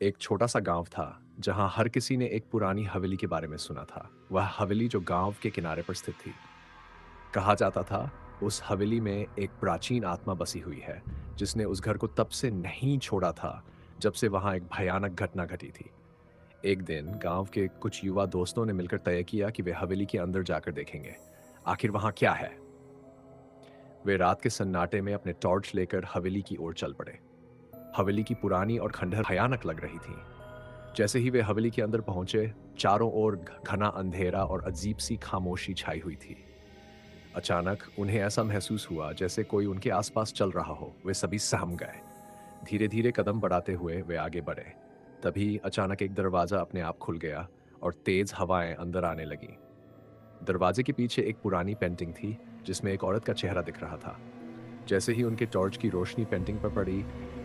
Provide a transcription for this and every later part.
एक छोटा सा गांव था जहां हर किसी ने एक पुरानी हवेली के बारे में सुना था। वह हवेली जो गांव के किनारे पर स्थित थी। कहा जाता था उस हवेली में एक प्राचीन आत्मा बसी हुई है जिसने उस घर को तब से नहीं छोड़ा था जब से वहां एक भयानक घटना घटी थी। एक दिन गांव के कुछ युवा दोस्तों ने मिलकर तय किया कि वे हवेली के अंदर जाकर देखेंगे आखिर वहां क्या है। वे रात के सन्नाटे में अपने टॉर्च लेकर हवेली की ओर चल पड़े। हवेली की पुरानी और खंडहर भयानक लग रही थी। जैसे ही वे हवेली के अंदर पहुंचे, चारों ओर घना अंधेरा और अजीब सी खामोशी छाई हुई थी। अचानक उन्हें ऐसा महसूस हुआ जैसे कोई उनके आसपास चल रहा हो। वे सभी सहम गए। धीरे धीरे कदम बढ़ाते हुए वे आगे बढ़े। तभी अचानक एक दरवाजा अपने आप खुल गया और तेज हवाएं अंदर आने लगीं। दरवाजे के पीछे एक पुरानी पेंटिंग थी जिसमें एक औरत का चेहरा दिख रहा था। जैसे ही उनके टॉर्च की रोशनी पेंटिंग पर पड़ी,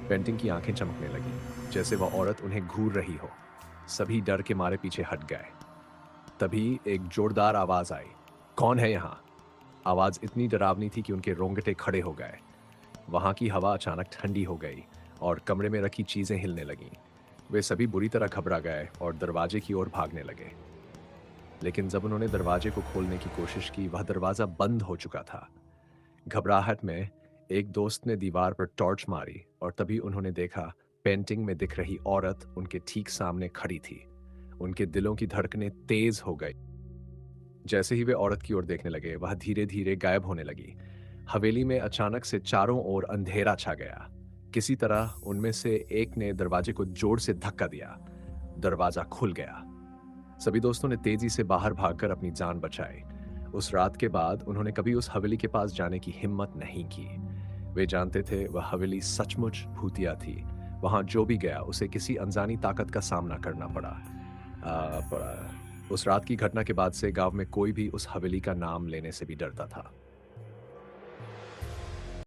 पेंटिंग की आंखें चमकने लगीं, जैसे वह औरत उन्हें घूर रही हो। सभी डर के मारे पीछे हट गए। तभी एक जोरदार आवाज आई, कौन है यहाँ? आवाज इतनी डरावनी थी कि उनके रोंगटे खड़े हो गए। वहां की हवा अचानक ठंडी हो गई और कमरे में रखी चीजें हिलने लगीं। वे सभी बुरी तरह घबरा गए और दरवाजे की ओर भागने लगे। लेकिन जब उन्होंने दरवाजे को खोलने की कोशिश की, वह दरवाजा बंद हो चुका था। घबराहट में एक दोस्त ने दीवार पर टॉर्च मारी और तभी उन्होंने देखा पेंटिंग में दिख रही औरत उनके ठीक सामने खड़ी थी। उनके दिलों की धड़कनें तेज हो गई। जैसे ही वे औरत की ओर देखने लगे, वह धीरे धीरे गायब होने लगी। हवेली में अचानक से चारों ओर अंधेरा छा गया। किसी तरह उनमें से एक ने दरवाजे को जोर से धक्का दिया। दरवाजा खुल गया। सभी दोस्तों ने तेजी से बाहर भागकर अपनी जान बचाई। उस रात के बाद उन्होंने कभी उस हवेली के पास जाने की हिम्मत नहीं की। वे जानते थे वह हवेली सचमुच भूतिया थी। वहां जो भी गया उसे किसी अनजानी ताकत का सामना करना पड़ा। उस रात की घटना के बाद से गांव में कोई भी उस हवेली का नाम लेने से भी डरता था।